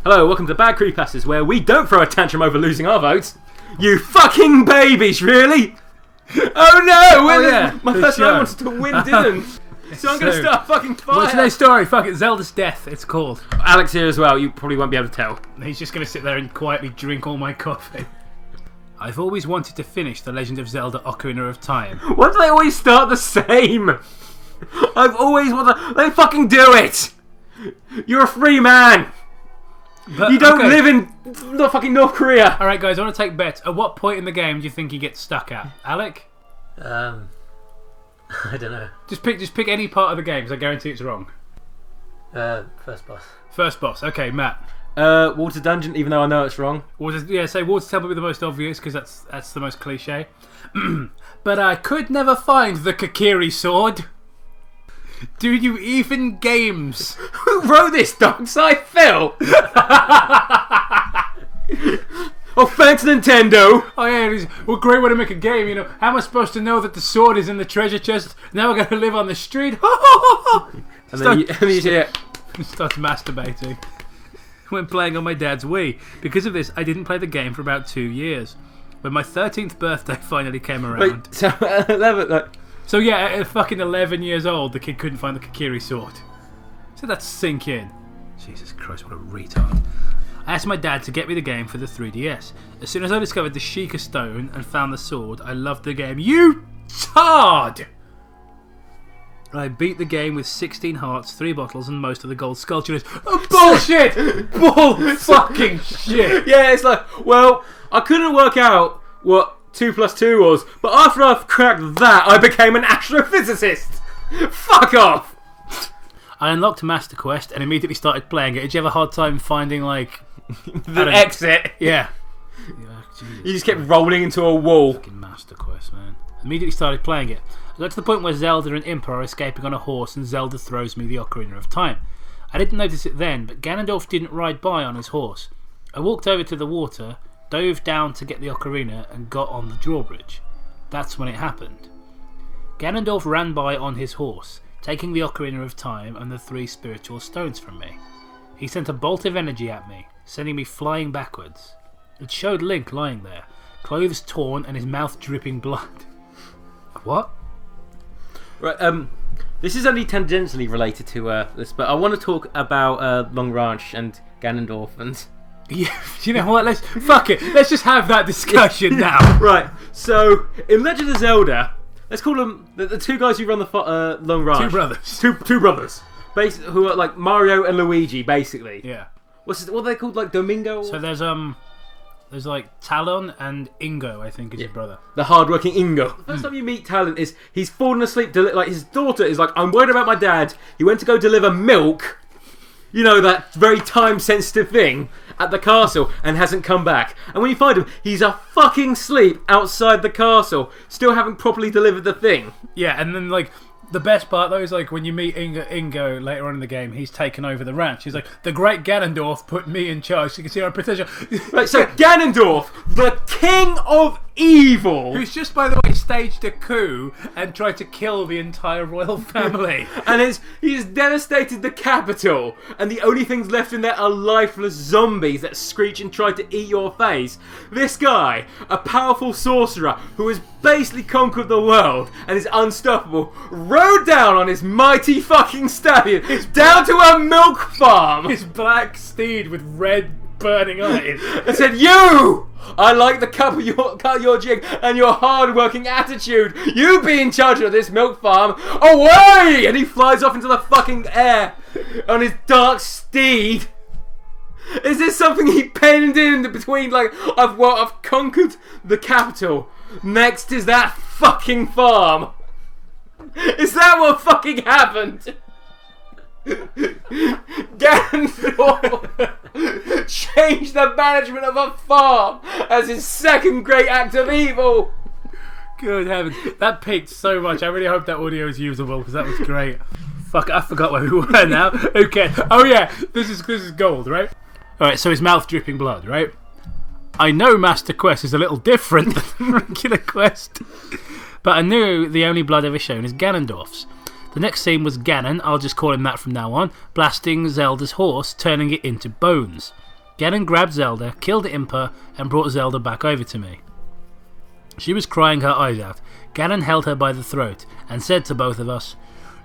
Hello, welcome to Bad Creepypastas, where we don't throw a tantrum over losing our votes. You fucking babies, really? Oh no! My person I wanted to win didn't. So I'm going to start fucking fire. What's today's story? Fuck it, Zelda's death, it's called. Alex here as well, you probably won't be able to tell. He's just going to sit there and quietly drink all my coffee. I've always wanted to finish The Legend of Zelda Ocarina of Time. Why do they always start the same? I've always wanted to... They fucking do it! You're a free man! But, you don't live in fucking North Korea! Alright guys, I want to take bets. At what point in the game do you think he gets stuck at? Alec? I don't know. Just pick any part of the game, because I guarantee it's wrong. First boss. First boss. Okay, Matt. Water Dungeon, even though I know it's wrong. Say Water Temple would be the most obvious, because that's the most cliche. But I could never find the Kakiri sword. Do you even games? Who wrote this, Darkside Phil? Oh, thanks, Nintendo! Oh yeah, what great way to make a game, you know. How am I supposed to know that the sword is in the treasure chest? Now we're going to live on the street? And then you Starts masturbating. When playing on my dad's Wii. Because of this, I didn't play the game for about 2 years. When my 13th birthday finally came around... Wait, so 11... So yeah, at fucking 11 years old, the kid couldn't find the Kakiri sword. So that sink in. Jesus Christ, what a retard. I asked my dad to get me the game for the 3DS. As soon as I discovered the Sheikah Stone and found the sword, I loved the game. You tard! I beat the game with 16 hearts, 3 bottles, and most of the gold sculptures. Oh, bullshit! Bull fucking shit! Yeah, it's like, well, I couldn't work out what 2 plus 2 was, but after I've cracked that, I became an astrophysicist! Fuck off! I unlocked Master Quest and immediately started playing it. Did you have a hard time finding, like... the exit? Yeah. You just kept rolling into a wall. Fucking Master Quest, man. Immediately started playing it. I got to the point where Zelda and Impa are escaping on a horse and Zelda throws me the Ocarina of Time. I didn't notice it then, but Ganondorf didn't ride by on his horse. I walked over to the water, dove down to get the ocarina, and got on the drawbridge. That's when it happened. Ganondorf ran by on his horse, taking the Ocarina of Time and the 3 spiritual stones from me. He sent a bolt of energy at me, sending me flying backwards. It showed Link lying there, clothes torn and his mouth dripping blood. What? Right, this is only tangentially related to this, but I want to talk about Long Ranch and Ganondorf and... Yeah, you know what? Fuck it. Let's just have that discussion now. Right. So in Legend of Zelda, let's call them the 2 guys who run the Long Ranch. 2 brothers. Two brothers, basically, who are like Mario and Luigi, basically. Yeah. What are they called? Like Domingo? So there's like Talon and Ingo, I think, is his brother. The hard-working Ingo. The first time you meet Talon is he's fallen asleep. Like his daughter is like, I'm worried about my dad. He went to go deliver milk. You know, that very time-sensitive thing at the castle and hasn't come back. And when you find him, he's a fucking sleep outside the castle, still haven't properly delivered the thing. Yeah, and then, like, the best part, though, is, like, when you meet Ingo later on in the game, he's taken over the ranch. He's like, the great Ganondorf put me in charge. So you can see our potential. Right, so Ganondorf, the king of evil, who's just, by the way, staged a coup and tried to kill the entire royal family. And he's devastated the capital, and the only things left in there are lifeless zombies that screech and try to eat your face. This guy, a powerful sorcerer who has basically conquered the world and is unstoppable, rode down on his mighty fucking stallion down to a milk farm, his black steed with red burning eyes, and said, "You! I like the cut of your jig and your hard-working attitude. You be in charge of this milk farm. Away!" And he flies off into the fucking air on his dark steed. Is this something he penned in between, like, I've conquered the capital. Next is that fucking farm. Is that what fucking happened? Ganondorf changed the management of a farm as his second great act of evil. Good heavens, that peaked so much. I really hope that audio is usable because that was great. Fuck, I forgot where we were now. Okay. Oh yeah, this is gold, right? Alright, so his mouth dripping blood, right? I know Master Quest is a little different than regular Quest, but I knew the only blood ever shown is Ganondorf's. The next scene was Ganon, I'll just call him that from now on, blasting Zelda's horse, turning it into bones. Ganon grabbed Zelda, killed Impa, and brought Zelda back over to me. She was crying her eyes out. Ganon held her by the throat and said to both of us,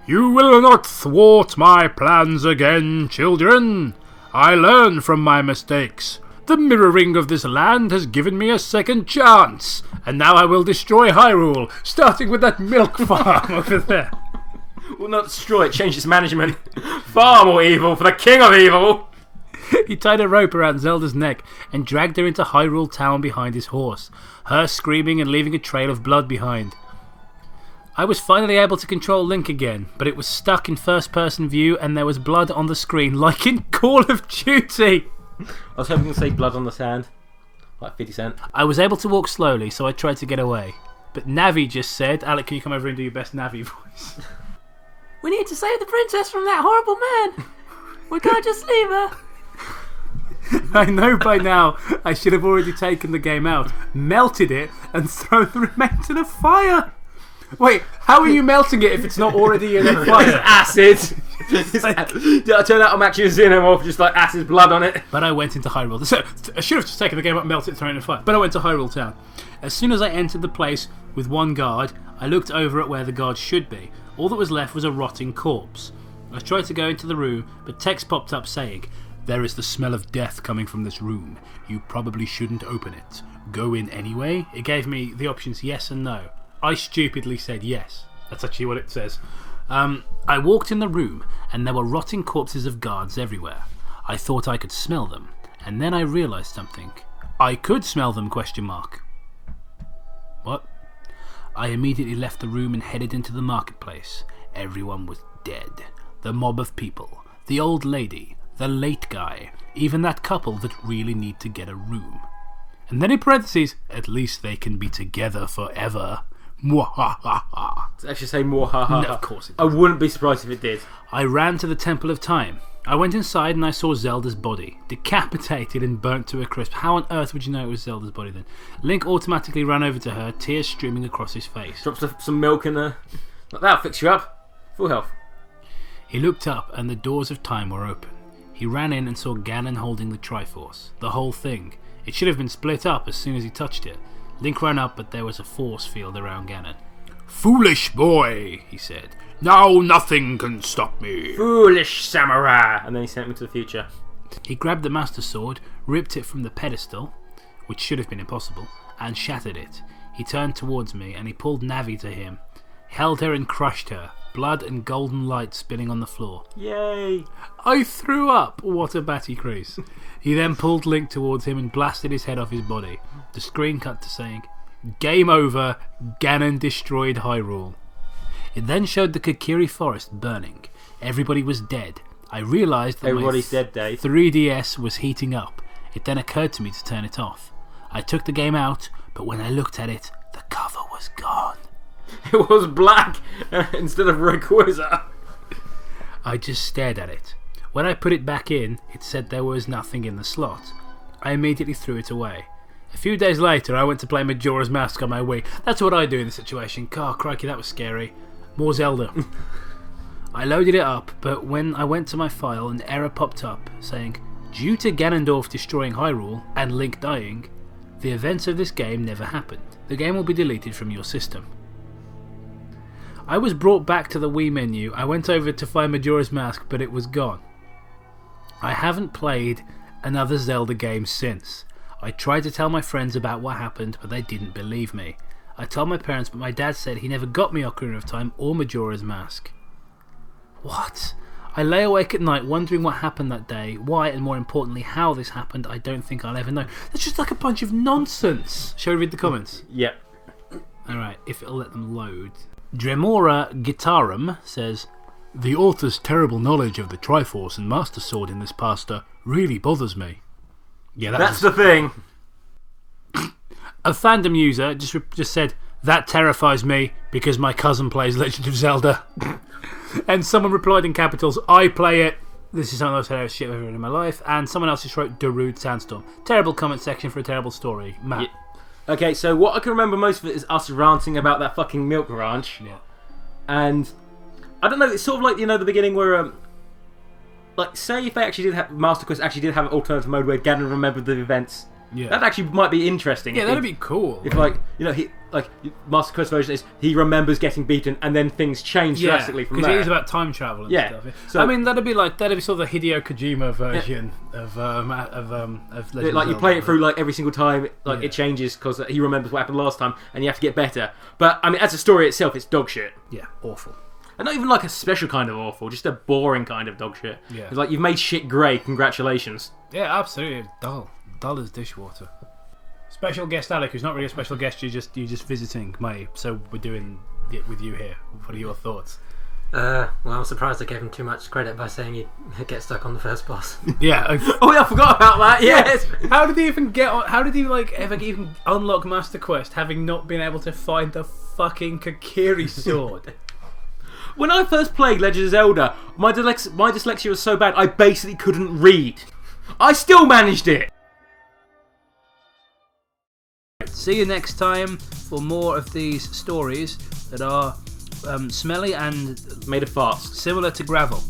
"You will not thwart my plans again, children. I learn from my mistakes. The mirroring of this land has given me a second chance, and now I will destroy Hyrule, starting with that milk farm over there." Will not destroy it, change its management. Far more evil for the king of evil. He tied a rope around Zelda's neck and dragged her into Hyrule Town behind his horse, her screaming and leaving a trail of blood behind. I was finally able to control Link again, but it was stuck in first-person view and there was blood on the screen, like in Call of Duty. I was hoping to say blood on the sand, like 50 Cent. I was able to walk slowly, so I tried to get away. But Navi just said, "Alec, can you come over and do your best Navi voice?" "We need to save the princess from that horrible man. We can't just leave her." I know by now I should have already taken the game out, melted it, and thrown the remains in a fire. Wait, how are you melting it if it's not already in a fire? Acid! I turned out I'm actually a xenomorph, just like acid blood on it. But I went into Hyrule. So, I should have just taken the game out, melted it, thrown it in a fire. But I went to Hyrule Town. As soon as I entered the place with one guard, I looked over at where the guard should be. All that was left was a rotting corpse. I tried to go into the room, but text popped up saying, "There is the smell of death coming from this room. You probably shouldn't open it. Go in anyway?" It gave me the options yes and no. I stupidly said yes. That's actually what it says. I walked in the room, and there were rotting corpses of guards everywhere. I thought I could smell them, and then I realised something. I could smell them, ? What? I immediately left the room and headed into the marketplace. Everyone was dead. The mob of people. The old lady. The late guy. Even that couple that really need to get a room. And then in parentheses, "At least they can be together forever." Mwahaha. Does it actually say more ha ha? No, of course it I doesn't. wouldn't be surprised if it did. I ran to the Temple of Time. I went inside and I saw Zelda's body, decapitated and burnt to a crisp. How on earth would you know it was Zelda's body then? Link automatically ran over to her, tears streaming across his face. Drops some milk in there. Like, that'll fix you up. Full health. He looked up and the doors of time were open. He ran in and saw Ganon holding the Triforce. The whole thing. It should have been split up as soon as he touched it. Link ran up, but there was a force field around Ganon. "Foolish boy," he said. "Now nothing can stop me." Foolish samurai! And then he sent me to the future. He grabbed the Master Sword, ripped it from the pedestal, which should have been impossible, and shattered it. He turned towards me and he pulled Navi to him. Held her and crushed her, blood and golden light spinning on the floor. Yay! I threw up! What a batty crease. He then pulled Link towards him and blasted his head off his body. The screen cut to saying, "Game over, Ganon destroyed Hyrule." It then showed the Kokiri Forest burning. Everybody was dead. I realised that Everybody's dead, Dave. 3DS was heating up. It then occurred to me to turn it off. I took the game out, but when I looked at it, the cover was gone. It was black instead of Rayquaza. I just stared at it. When I put it back in, it said there was nothing in the slot. I immediately threw it away. A few days later, I went to play Majora's Mask on my Wii. That's what I do in this situation. Oh, crikey, that was scary. More Zelda. I loaded it up, but when I went to my file, an error popped up saying, "Due to Ganondorf destroying Hyrule and Link dying, the events of this game never happened. The game will be deleted from your system." I was brought back to the Wii menu. I went over to find Majora's Mask, but it was gone. I haven't played another Zelda game since. I tried to tell my friends about what happened, but they didn't believe me. I told my parents, but my dad said he never got me Ocarina of Time or Majora's Mask. What? I lay awake at night wondering what happened that day, why, and more importantly, how this happened. I don't think I'll ever know. That's just like a bunch of nonsense. Shall we read the comments? Yep. Alright, if it'll let them load. Dremora Guitarum says, "The author's terrible knowledge of the Triforce and Master Sword in this pasta really bothers me." Yeah, That's the thing. A fandom user just said, "That terrifies me because my cousin plays Legend of Zelda." And someone replied in capitals, "I play it. This is some of the most hilarious shit I've ever read in my life." And someone else just wrote, "Darude Sandstorm." Terrible comment section for a terrible story. Matt. Yeah. Okay, so what I can remember most of it is us ranting about that fucking milk ranch. Yeah. And I don't know, it's sort of like, you know, the beginning where like, say if they actually did have Master Quest actually did have an alternative mode where Ganon remembered the events. Yeah. That actually might be interesting. Yeah, that'd be cool. If Master Quest version is he remembers getting beaten and then things change drastically from there. Because it is about time travel and stuff. Yeah. So, I mean, that'd be sort of the Hideo Kojima version of Legend like of you play Zelda. it through like every single time, like it changes because he remembers what happened last time, and you have to get better. But I mean, as a story itself, it's dog shit. Yeah, awful. And not even like a special kind of awful, just a boring kind of dog shit. Yeah. It's like you've made shit grey. Congratulations. Yeah, absolutely. Dull as dishwater. Special guest Alec, who's not really a special guest, you're just visiting May, so we're doing it with you here. What are your thoughts? Well, I'm surprised I gave him too much credit by saying he'd get stuck on the first boss. Yeah. Oh yeah, I forgot about that. Yes. How did he even get on? How did he ever even unlock Master Quest, having not been able to find the fucking Kakiri sword? When I first played Legend of Zelda, my dyslexia was so bad I basically couldn't read. I still managed it. See you next time for more of these stories that are smelly and Made of farts. similar to gravel.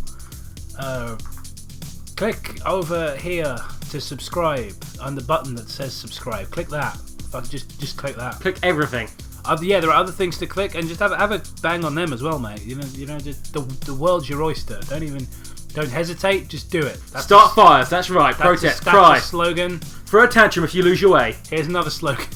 Click over here to subscribe on the button that says subscribe. Click that. Just click that. Click everything. Yeah, there are other things to click, and just have a bang on them as well, mate. You know, just the world's your oyster. Don't hesitate. Just do it. Start fires. That's right. Protest. Cry. That's the slogan. Throw a tantrum if you lose your way. Here's another slogan.